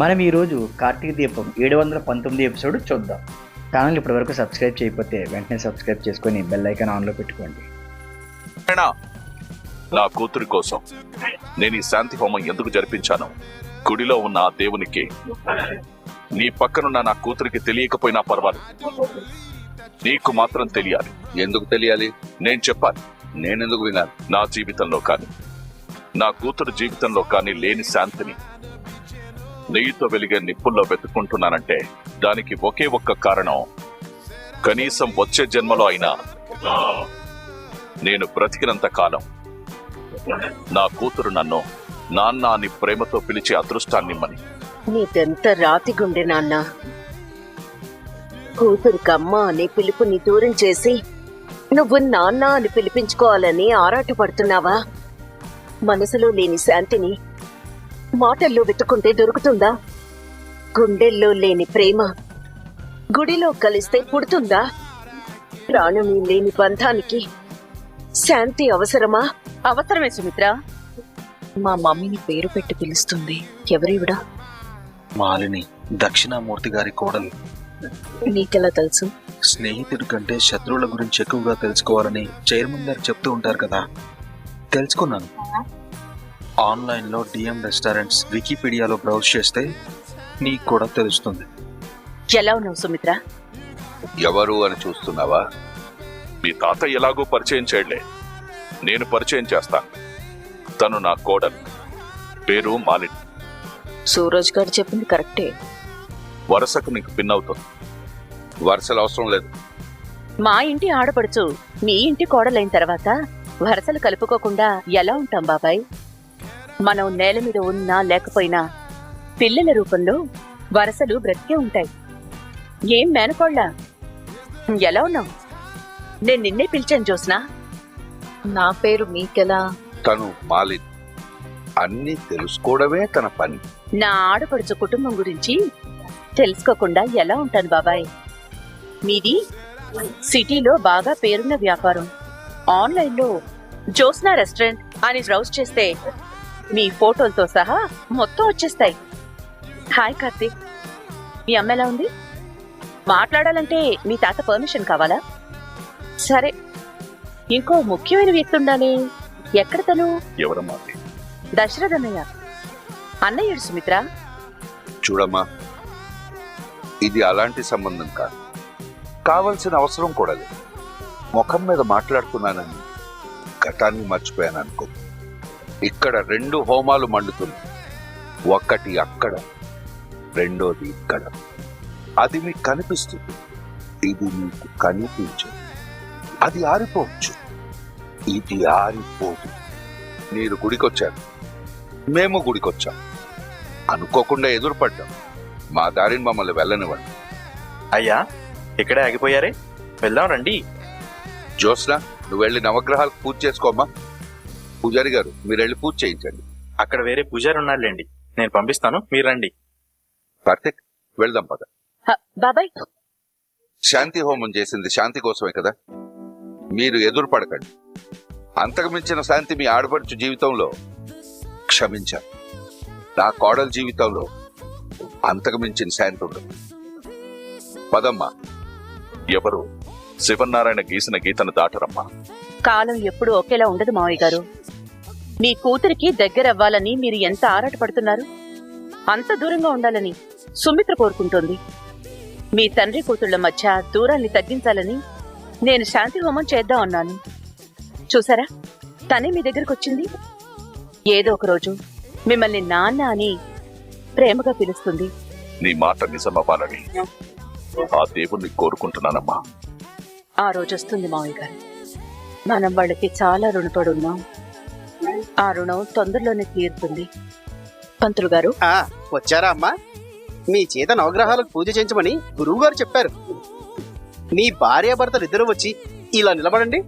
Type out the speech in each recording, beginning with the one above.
మనం ఈరోజు కార్తీక దీపం 719 ఎపిసోడ్ చూద్దాం. ఛానల్ ఇప్పటివరకు సబ్స్క్రైబ్ చేయకపోతే వెంటనే సబ్స్క్రైబ్ చేసుకొని బెల్ ఐకాన్ ఆన్లో పెట్టుకోండి. నా కూతురి కోసం నేను ఈ శాంతి హోమం ఎందుకు జరిపించాను? గుడిలో ఉన్న ఆ దేవునికి నీ పక్కనున్న నా కూతురికి తెలియకపోయినా పర్వాలేదు, నీకు మాత్రం తెలియాలి. ఎందుకు తెలియాలి? నేను చెప్పాలి. నేనెందుకు వినాలి? నా జీవితంలో కానీ నా కూతురు జీవితంలో కానీ లేని శాంతిని నెయ్యితో వెలిగే నిప్పుల్లో వెతుక్కుంటున్నానంటే దానికి ఒకే ఒక్క కారణం, కనీసం వచ్చే జన్మలో అయినా నేను బ్రతికినంత కాలం నా కూతురు నన్ను నాన్న అని ప్రేమతో పిలిచే అదృష్టాన్నిమ్మని. నీదెంత రాతి గుండె నాన్న. కూతురికమ్మ అనే పిలుపుని దూరం చేసి నువ్వు నాన్న అని పిలిపించుకోవాలని ఆరాటపడుతున్నావా? మనసులో లేని శాంతిని మాటల్లో వెతుకుంటే దొరుకుతుందా? గుండెల్లో లేని ప్రేమ గుడిలో కలిస్తే పుడుతుందా? ప్రాణమే లేని బంధానికి శాంతి అవసరమా? అవసరమే సుమిత్ర. మా మమ్మీని పేరు పెట్టి పిలుస్తుంది. ఎవరివిడా? మాలిని, దక్షిణామూర్తి గారి కోడలు. నీకెలా తెలుసు? స్నేహితుడి కంటే శత్రువుల గురించి ఎక్కువగా తెలుసుకోవాలని చైర్మన్ గారు చెప్తూ ఉంటారు కదా, తెలుసుకున్నాను. ఆన్లైన్లో డిఎం రెస్టారెంట్స్ వికీపీడియాలో బ్రౌజ్ చేస్తే నీకు కూడా తెలుస్తుంది. ఎలా ఉన్నావు సుమిత్ర? ఎవరు అని చూస్తున్నావా? మీ తాత ఎలాగో పరిచయం చేయలే, నేను పరిచయం చేస్తాను. తను నా కోడలు, పేరు మాలిని. సూరజ్ గారు చెప్పింది కరెక్టే. వరుసకు నీకు పిన్నవుతుంది. వరుసలు అవసరం లేదు. మా ఇంటి ఆడపడుచు మీ ఇంటి కోడలైన తర్వాత వరసలు కలుపుకోకుండా ఎలా ఉంటాం బాబాయ్? మనం నేల మీద ఉన్నా లేకపోయినా పిల్లల రూపంలో వరసలు బ్రతికే ఉంటాయి. ఏం మేనకోళ్ళ, ఎలా ఉన్నావు? నేను నిన్నే పిలిచాను జోస్నా. నా పేరు మీకెలా? తను మాలిని. అన్ని తెలుసుకోవడమే తన పని. నా ఆడపడుచు కుటుంబం గురించి తెలుసుకోకుండా ఎలా ఉంటాను బాబాయ్? మీది సిటీలో బాగా పేరున్న వ్యాపారం. ఆన్లైన్లో జోస్నా రెస్టారెంట్ అని బ్రౌజ్ చేస్తే మీ ఫోటోలతో సహా మొత్తం వచ్చేస్తాయి. హాయ్ కార్తీక్, మీ అమ్మ ఎలా ఉంది? మాట్లాడాలంటే మీ తాత పర్మిషన్ కావాలా? సరే, ఇంకో ముఖ్యమైన వ్యక్తి ఉండాలి. ఎక్కడ తను? ఎవరమ్మా? దశరథ్ అన్నయ్య. అన్నయ్యుడు సుమిత్ర. చూడమ్మా, ఇది అలాంటి సంబంధం కాదు, కావలసిన అవసరం కూడా లేదు. ముఖం మీద మాట్లాడుతున్నానని గతాన్ని మర్చిపోయాను అనుకో. ఇక్కడ 2 హోమాలు మండుతున్నాయి. ఒకటి అక్కడ, రెండోది ఇక్కడ. అది మీకు కనిపిస్తుంది, ఇది మీకు కనిపించదు. అది ఆరిపోవచ్చు, ఇది ఆరిపోదు. మీరు గుడికొచ్చారు, మేము గుడికొచ్చాం. అనుకోకుండా ఎదురుపడ్డాం. మా దారిని మమ్మల్ని వెళ్ళనివ్వండి. అయ్యా, ఇక్కడే ఆగిపోయారే, వెళ్దాం రండి. జోస్నా, నువ్వు వెళ్ళి నవగ్రహాలకు పూజ చేసుకోమ్మా. పూజారి గారు, మీరు వెళ్ళి పూజ చేయించండి. అక్కడ వేరే పూజారి ఉన్నారులేండి, నేను పంపిస్తాను, మీరు రండి. కార్తిక్, వెళ్దాం పద. బాబాయ్, శాంతి హోమం చేసింది శాంతి కోసమే కదా. మీరు ఎదురు పడకండి. అంతకు మించిన శాంతి మీ ఆడపడుచు జీవితంలో, క్షమించాను, నా కోడల జీవితంలో అంతకు మించిన శాంతి ఉండదు. పదమ్మా. ఎవరు శివనారాయణ గీసిన గీతను దాటరమ్మా. కాలం ఎప్పుడూ ఒకేలా ఉండదు మావయ్య గారు. మీ కూతురికి దగ్గరవ్వాలని మీరు ఎంత ఆరాటపడుతున్నారు? అంత దూరంగా ఉండాలని సుమిత్ర కోరుకుంటోంది. మీ తండ్రి కూతుళ్ల మధ్య దూరాన్ని తగ్గించాలని నేను శాంతి హోమం చేద్దాం అన్నాను. చూసారా, తనే మీ దగ్గరకు వచ్చింది. ఏదో ఒక రోజు మిమ్మల్ని నాన్న అని ప్రేమగా పిలుస్తుంది. నీ మాట నిజమవ్వాలని ఆ దేవుణ్ణి కోరుకుంటున్నానమ్మా. ఆ రోజు వస్తుంది మావయ్య గారు. మనం వాళ్ళకి చాలా రుణపడి ఉన్నాం. ఆ రుణం తొందరలోనే తీరుతుంది. పంతులు గారు వచ్చారా అమ్మా? మీ చేత నవగ్రహాలకు పూజ చేయించమని గురువు గారు చెప్పారు. మీ భార్యాభర్తలు ఇద్దరు వచ్చి ఇలా నిలబడండి.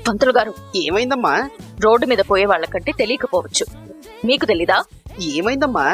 పంతులు గారు, ఏమైందమ్మా? రోడ్డు మీద పోయే వాళ్ళకంటే తెలియకపోవచ్చు, మీకు తెలీదా? ఏమైందమ్మా?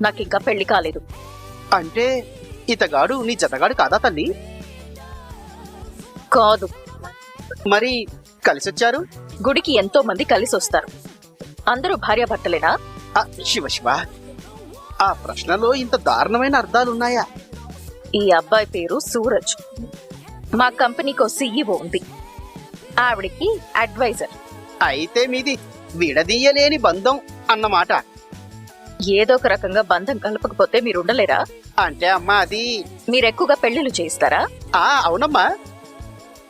నాకింకా పెళ్లి కాలేదు. అంటే ఇతగాడు నీ జతగాడు కాదా తల్లి? కాదు. మరి కలిసొచ్చారు? గుడికి ఎంతో మంది కలిసి వస్తారు. అందరూ భార్యాభర్తలేనా? శివ శివ, ఆ ప్రశ్నలో ఇంత దారుణమైన అర్థాలున్నాయా? ఈ అబ్బాయి పేరు సూరజ్. మా కంపెనీకి సీఈఓ ఉంది. ఆవిడికి అడ్వైజర్. అయితే మీది విడదీయలేని బంధం అన్నమాట. ఏదో ఒక రకంగా బంధం కలపకపోతే మీరు ఉండలేరా? అంటే అమ్మా అది మీరెక్కువగా పెళ్లిళ్ళు చేస్తారా? అవునమ్మా,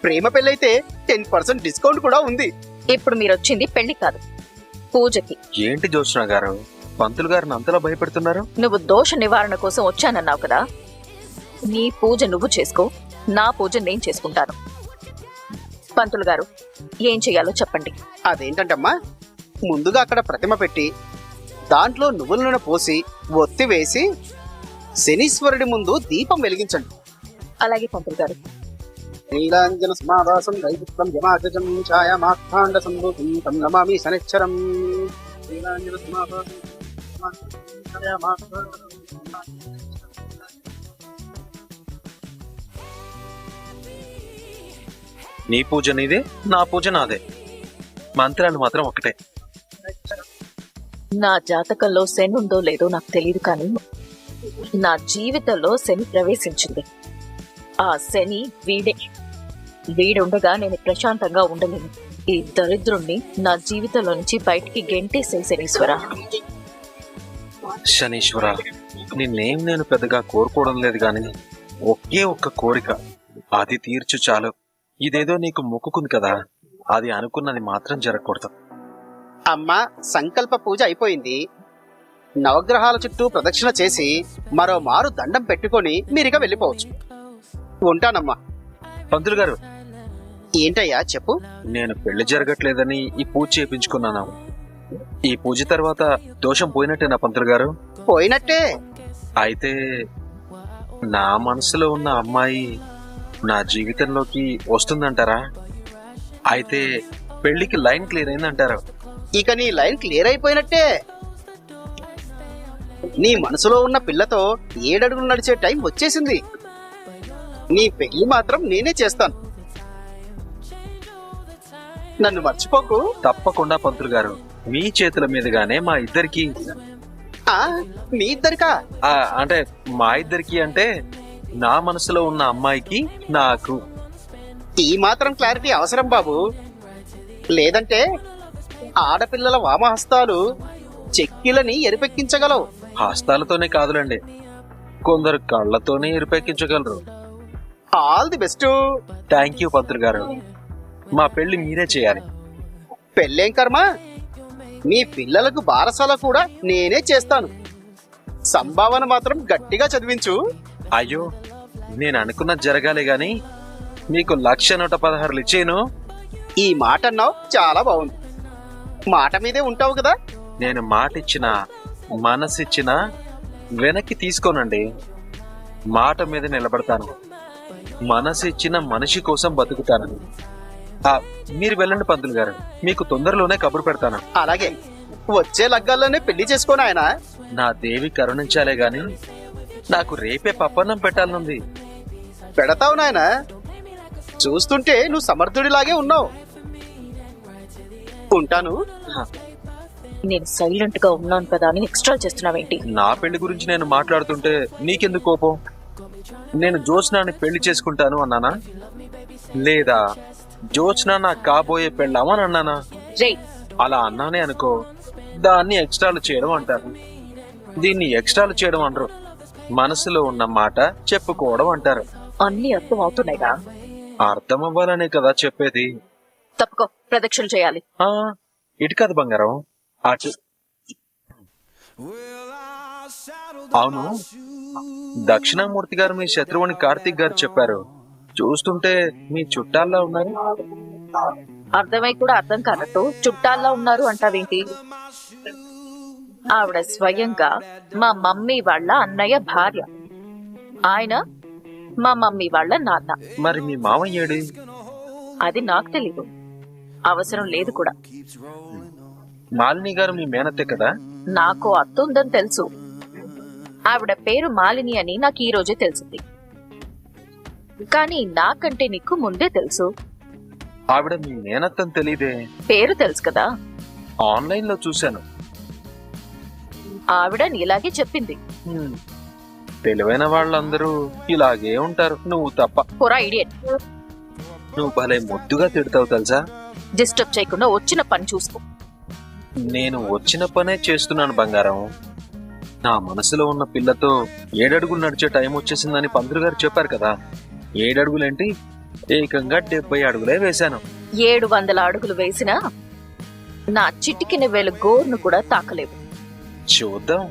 ప్రేమ పెళ్ళైతే 10% డిస్కౌంట్ కూడా ఉంది. ఇప్పుడు మీరు వచ్చింది పెళ్లి కాదు, పూజకి. ఏంటి జ్యోత్స్న గారు పంతులు గారిని అంతలా భయపెడుతున్నారు? నువ్వు దోష నివారణ కోసం వచ్చానన్నావు కదా, నీ పూజ నువ్వు చేసుకో, నా పూజ నేను చేసుకుంటాను. పంతులు గారు, ఏం చెయ్యాలో చెప్పండి. అదేంటంటమ్మా, ముందుగా అక్కడ ప్రతిమ పెట్టి దాంట్లో నువ్వుల నూనె పోసి ఒత్తి వేసి శనీశ్వరుడి ముందు దీపం వెలిగించండి. అలాగే పంతులు గారు. నీలాంజన సమావాసం దైవత్వం యమాజం ఛాయామాఖ్యాండ సంభూతం తం నమామి శనిశ్చరం. నీలాంజన సమావాసం నీ పూజ నీదే, నా పూజ నాదే. మంత్రాలు మాత్రం ఒకటే. నా జాతకంలో శని ఉందో లేదో నాకు తెలియదు, కానీ నా జీవితంలో శని ప్రవేశించింది. ఆ శని వీడుండగా నేను ప్రశాంతంగా ఉండలేను. ఈ దరిద్రుణ్ణి నా జీవితంలో నుంచి బయటికి గెంటేసే శనీశ్వర. శనీశ్వర, నిన్నేం నేను పెద్దగా కోరుకోవడం లేదు గాని ఒకే ఒక్క కోరిక, అది తీర్చు చాలు. ఇదేదో నీకు మొక్కుకుంది కదా, అది అనుకున్నది మాత్రం జరగకూడదు. అమ్మా, సంకల్ప పూజ అయిపోయింది. నవగ్రహాల చుట్టూ ప్రదక్షిణ చేసి మరో మారు దండం పెట్టుకొని మీరిక వెళ్ళిపోవచ్చు. ఉంటానమ్మా. పంతులు గారు, ఏంటయ్యా చెప్పు. నేను పెళ్లి జరగట్లేదని ఈ పూజ చేయించుకున్నాను. ఈ పూజ తర్వాత దోషం పోయినట్టేనా పంతులు గారు? పోయినట్టే. అయితే నా మనసులో ఉన్న అమ్మాయి నా జీవితంలోకి వస్తుందంటారా? అయితే పెళ్లికి లైన్ క్లియర్ అయిందంటారా? ఇక నీ లైన్ క్లియర్ అయిపోయినట్టే. నీ మనసులో ఉన్న పిల్లతో 7 అడుగులు నడిచే టైం వచ్చేసింది. నీ పెళ్లి మాత్రం నేనే చేస్తాను. నన్ను మర్చిపోకు. తప్పకుండా పంతులు గారు, మీ చేతుల మీదుగానే మా ఇద్దరికి. మీ ఇద్దరికా? అంటే మా ఇద్దరికి అంటే నా మనసులో ఉన్న అమ్మాయికి నాకు. ఈ మాత్రం క్లారిటీ అవసరం బాబు. లేదంటే ఆడపిల్లల వామహస్తాలు చెక్కిలని ఎరిపెక్కించగలవు. హస్తాలతోనే కాదులండి, కొందరు కళ్ళతోనే ఎరిపెక్కించగలరు. All the best. Thank you పంతులు గారు. మా పెళ్లి మీరే చేయాలి. పెళ్ళేం కర్మ, మీ పిల్లలకు బారసాల కూడా నేనే చేస్తాను. సంభావన మాత్రం గట్టిగా చదివించు. అయ్యో, నేను అనుకున్నది జరగాలి గాని మీకు 1,116 ఇచ్చేను. ఈ మాట అన్నావు, చాలా బాగుంది. మాట మీదే ఉంటావు కదా. నేను మాట ఇచ్చినా మనసిచ్చినా వెనక్కి తీసుకోనండి. మాట మీద నిలబడతాను. మనసు ఇచ్చిన మనిషి కోసం బతుకుతాను. మీరు వెళ్ళండి పంతులు గారు, మీకు తొందరలోనే కబురు పెడతాను. అలాగే, వచ్చే లగ్గాల్లోనే పెళ్లి చేసుకోను ఆయన. నా దేవి కరుణించాలే గాని నాకు రేపే పప్పన్నం పెట్టాలనుంది. పెడతావు నాయన. చూస్తుంటే నువ్వు సమర్థుడిలాగే ఉన్నావు. ఉంటాను. నేను సైలెంట్ గా ఉన్నాను కదా అని ఎక్స్ట్రా చేస్తున్నావేంటి? నా పెళ్లి గురించి నేను మాట్లాడుతుంటే నీకెందుకు కోపం? నేను జ్యోత్స్నాని పెళ్లి చేసుకుంటాను అన్నానా, లేదా జ్యోత్స్న నాకు కాబోయే పెళ్ళామని అన్నానా? అలా అన్నానే అనుకో, దాన్ని ఎక్స్ట్రాలు చేయడం అంటారు. దీన్ని ఎక్స్ట్రాలు చేయడం అనరు, మనసులో ఉన్న మాట చెప్పుకోవడం అంటారు. అన్ని అర్థం అవుతున్నాయిగా? అర్థం అవ్వాలనే కదా చెప్పేది. తప్పుకో, ప్రదక్షిణ చేయాలి. ఇటు కాదు బంగారం, అటు. అవును, దక్షిణామూర్తి గారు మీ శత్రువుని కార్తీక్ గారు చెప్పారు. చూస్తుంటే మీ చుట్టాల్లా ఉన్నారు. అర్థమై కూడా అర్థం కానట్టు చుట్టాల్లా ఉన్నారు అంటావేంటి? ఆవిడ స్వయంగా మా మమ్మీ వాళ్ళ అన్నయ్య భార్య. ఆయన మా మమ్మీ వాళ్ళ నాన్న. మరి మీ మామయ్యేడి? అది నాకు తెలీదు, అవసరం లేదు కూడా. మాలిని గారు మీ మేనత్తే కదా? నాకు అత్త ఉందని తెలుసు. ఆవిడ పేరు మాలిని అని నాకు ఈ రోజే తెలిసింది. కానీ నాకంటే నీకు ముందే తెలుసు. ఆవిడ మీ మేనత్తని తెలీదే? పేరు తెలుసు కదా, ఆన్లైన్ లో చూశాను. ఆవిడ నీలాగే చెప్పింది. హ్మ్. తెలివైన వాళ్ళందరూ ఇలాగే ఉంటారు, నువ్వు తప్ప. పురా ఇడియట్. నువ్వు భలే ముద్దుగా తిడతావు తెలుసా. డిస్టర్బ్ చేయకుండా వచ్చిన పని చూసుకో. నేను వచ్చిన పనే చేస్తున్నాను బంగారం. నా మనసులో ఉన్న పిల్లతో 7 అడుగులు నడిచే టైం వచ్చేసిందని పంతులు గారు చెప్పారు కదా. 7 అడుగులేంటి, ఏకంగా 70 అడుగులే వేశాను. 700 అడుగులు వేసినా నా చిటికిన వేలు గోర్ను కూడా తాకలేవు. చూద్దాం.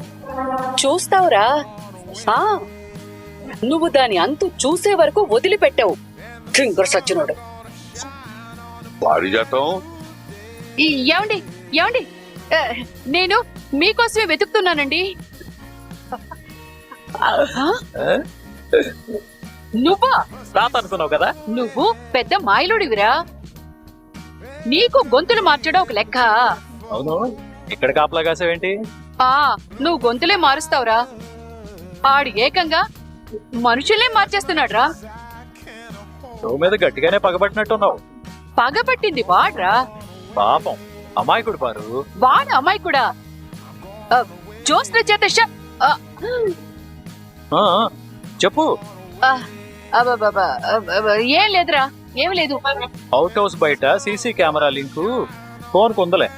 చూస్తావురా. ఆ, నువ్వు దాని అంతు చూసే వరకు వదిలిపెట్టావు. కింకర్ సచ్చినోడు. పారిజాతం ఏమండి ఏమండి, నేను మీకోసమే వెతుకుతున్నానండి. నువ్వా? రాత అనుకున్నావు కదా. నువ్వు పెద్ద మాయలుడివిరా. నీకు గొంతులు మార్చడం ఒక లెక్క. అవును, ఇక్కడ కాపలా కాసావేంటి? నువ్వు గొంతులే మారుస్తావురా. ఆడు ఏకంగా మనుషులే మార్చేస్తున్నాడు రా. నువ్వు మీద గట్టిగానే పగబట్టినట్టున్నావు. పగబట్టింది వాడ్రా. పాపం అమాయకుడు పారు. వాడు అమ్మాయి కూడా జోస్న చేత చెప్పు. ఏం లేదురా, ఏం లేదు. అవుట్ హౌస్ బయట సీసీ కెమెరా లింకు ఫోన్ కొందలే.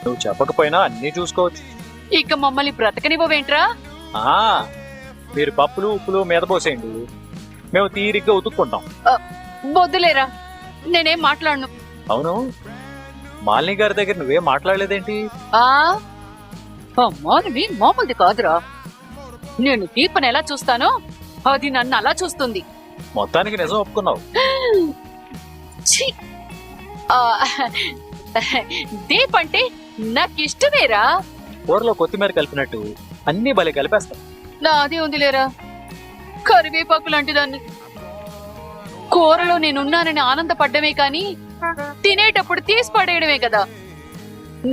నువ్వు చెప్పకపోయినా అన్ని చూసుకోవచ్చు. ఇక మమ్మల్ని బ్రతకనివ్వవేంట్రా? మీరు పప్పులు ఉప్పులు మీద పోసేయండి, మేము తీరిగ్గా ఉతుక్కుంటాం. వద్దులేరా, నేనేం మాట్లాడను. అవును, మాలిని గారి దగ్గర నువ్వేం మాట్లాడలేదేంటి? మాలిని మామూలుది కాదురా. నేను దీపని ఎలా చూస్తానో అది నన్ను అలా చూస్తుంది. మొత్తానికి నిజం ఒప్పుకున్నావు. ఛీ! దీప్ అంటే నాకిష్టమేరా. కూరలో కొత్తిమీర కలిపినట్టు అన్ని భలే కలిపేస్తాం. నాదే ఉందిలేరా, కరివేపాకు లాంటి దాన్ని. కూరలో నేనున్నానని ఆనందపడ్డమే కాని తినేటప్పుడు తీసి పడేయడమే కదా.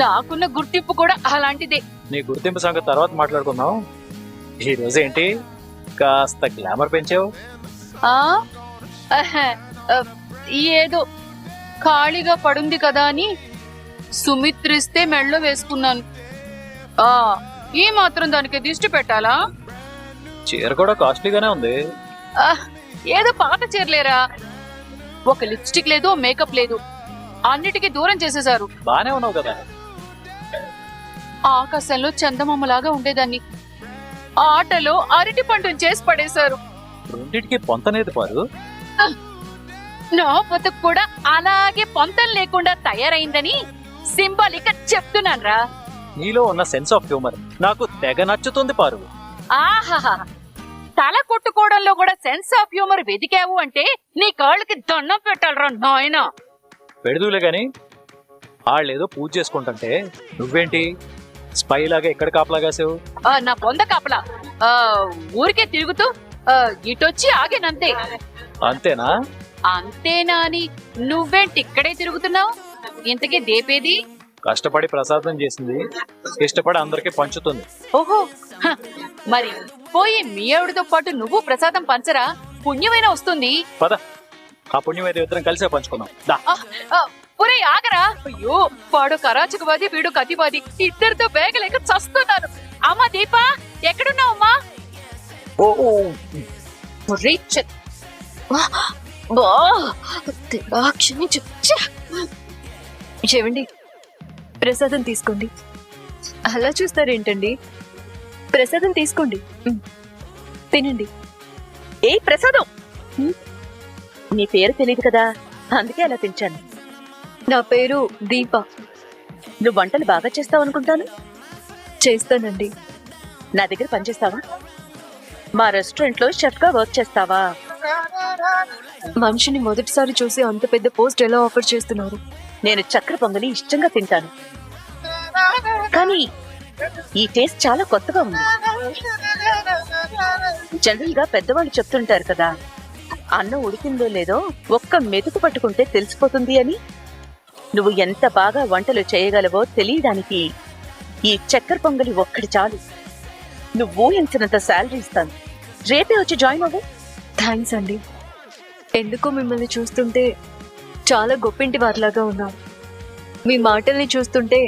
నాకున్న గుర్తింపు కూడా అలాంటిదే. నీ గుర్తింపు సంగతి తర్వాత మాట్లాడుకుందాం. ఈ రోజు ఏంటి కాస్త గ్లామర్ పెంచావు? ఏదో ఖాళీగా పడుంది కదా అని సుమిత్రిస్తే మెళ్ళో వేసుకున్నాను. ఈ మాత్రం దానికి దిష్టి పెట్టాలా? చీర కూడా కాస్ట్లీగానే ఉంది. ఏదో పాత చీరలేరా. ఒక లిప్స్టిక్ లేదు, మేకప్ లేదు, అన్నిటికీ దూరం చేసేశారు. బానే ఉన్నావు కదా. ఆకాశంలో చందమామలాగా ఉండేదాన్ని ఆటలో అరటి పండుని చేసి పడేశారు. రెండింటికి పొంతనేది పారు. నా బతుకు కూడా అలాగే పొంతం లేకుండా తయారైందని సింబాలిక్ చెప్తున్నాను రా. నీలో ఉన్న సెన్స్ ఆఫ్ హ్యూమర్ నాకు తెగ నచ్చుతుంది పారు. ఆహాహా, తల కొట్టుకోవడంలో కూడా సెన్స్ ఆఫ్ హ్యూమర్ వెతికావు అంటే నీ కాళ్ళకి దండం పెట్టాలరా నాయనా. పెడుదులే గాని వాళ్ళేదో పూజ చేసుకుంటుంటే నువ్వేంటి స్పై లాగా ఎక్కడ కాపలా కాసావు? నా పొంద కాపలా ఊరికే తిరుగుతూ ఇటొచ్చి ఆగేనంతే. అంతేనా? అంతేనా అని నువ్వేంటి ఇక్కడే తిరుగుతున్నావు? ఇంతకీ దేపేది? కష్టపడి ప్రసాదం చేసింది, ఇష్టపడి అందరికి పంచుతుంది. ఓహో, మరి పోయి మీ ఆవిడతో పాటు నువ్వు ప్రసాదం పంచరా, పుణ్యమైన వస్తుంది. పద, ఆ పుణ్యమైన ఇద్దరం కలిసే పంచుకుందాం. ఒరే ఆగరా. అయ్యో, వాడు కరాచకవాది, వీడు కతివాది, ఇద్దరితో వేగలేక చస్తున్నాను. అమ్మా దీపా, ఎక్కడున్నావమ్మా? చెవండి, ప్రసాదం తీసుకోండి. అలా చూస్తారేంటండి? ప్రసాదం తీసుకోండి, తినండి. ఏ ప్రసాదం? నీ పేరు తెలియదు కదా, అందుకే అలా తింటాను. నా పేరు దీప. నువ్వు వంటలు బాగా చేస్తావు అనుకుంటాను. చేస్తానండి. నా దగ్గర పనిచేస్తావా? మా రెస్టారెంట్ లో షెఫ్ గా వర్క్ చేస్తావా? మనిషిని మొదటిసారి చూసి అంత పెద్ద పోస్ట్ ఎలా ఆఫర్ చేస్తున్నారు? నేను చక్కెర పొంగలి ఇష్టంగా తింటాను, కానీ ఈ టేస్ట్ చాలా కొత్తగా ఉంది. జనరల్ గా పెద్దవాళ్ళు చెప్తుంటారు కదా, అన్నం ఉడికిందో లేదో ఒక్క మెతుకు పట్టుకుంటే తెలిసిపోతుంది అని. నువ్వు ఎంత బాగా వంటలు చేయగలవో తెలియడానికి ఈ చక్కెర పొంగలి ఒక్కటి చాలు. నువ్వు ఊహించినంత శాలరీ ఇస్తాను. రేపే వచ్చి జాయిన్ అవ్వు. థ్యాంక్స్ అండి. ఎందుకో మిమ్మల్ని చూస్తుంటే చాలా గొప్పింటి వారిలాగా ఉన్నారు. మీ మాటల్ని చూస్తుంటే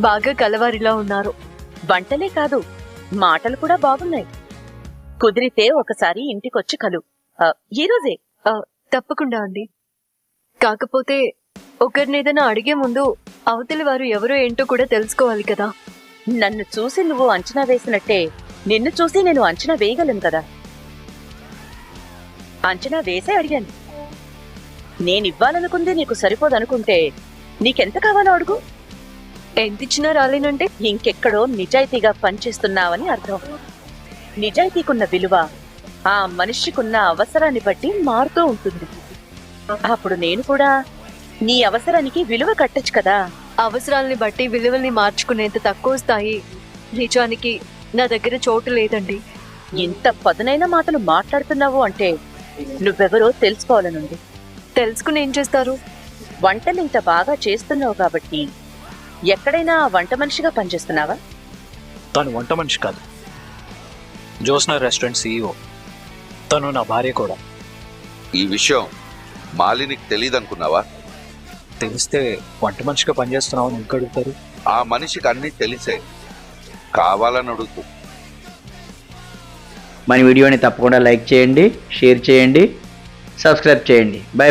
బాగా కలవారిలా ఉన్నారు. వంటలే కాదు, మాటలు కూడా బాగున్నాయి. కుదిరితే ఒకసారి ఇంటికొచ్చి కలు. ఈ రోజే. తప్పకుండా అండి. కాకపోతే ఒకరినేదైనా అడిగే ముందు అవతలి వారు ఎవరో ఏంటో కూడా తెలుసుకోవాలి కదా. నన్ను చూసి నువ్వు అంచనా వేసినట్టే నిన్ను చూసి నేను అంచనా వేయగలను కదా. అంచనా వేసే అడిగాను. నేనివ్వాలనుకుంది నీకు సరిపోదనుకుంటే నీకెంత కావాలో అడుగు. ఎంతిచ్చినా రాలేనంటే ఇంకెక్కడో నిజాయితీగా పనిచేస్తున్నావని అర్థం. నిజాయితీకున్న విలువ ఆ మనిషికున్న అవసరాన్ని బట్టి మారుతూ ఉంటుంది. అప్పుడు నేను కూడా నీ అవసరానికి విలువ కట్టొచ్చు కదా. అవసరాల్ని బట్టి విలువల్ని మార్చుకునేంత తక్కువ స్థాయి నిజానికి నా దగ్గర చోటు లేదండి. ఇంత పదునైన మాటలు మాట్లాడుతున్నావు అంటే నువ్వెవరో తెలుసుకోవాలనుంది. తెలుసుకుని ఏం చేస్తారు? వంటలు ఇంత బాగా చేస్తున్నావు కాబట్టి ఎక్కడైనా వంట మనిషిగా పనిచేస్తున్నావా? తను వంట మనిషి కాదు, జోస్నా రెస్టారెంట్ CEO. తను నా భార్య కూడా. ఈ విషయం మాలినికి తెలియదనుకున్నావా? తెలిస్తే వంట మనిషిగా పనిచేస్తున్నావు అని ఎందుకు అడుగుతారు? ఆ మనిషికి అన్నీ తెలిసే కావాలని అడుగుతుంది. మన వీడియోని తప్పకుండా లైక్ చేయండి, షేర్ చేయండి, సబ్స్క్రైబ్ చేయండి. బై.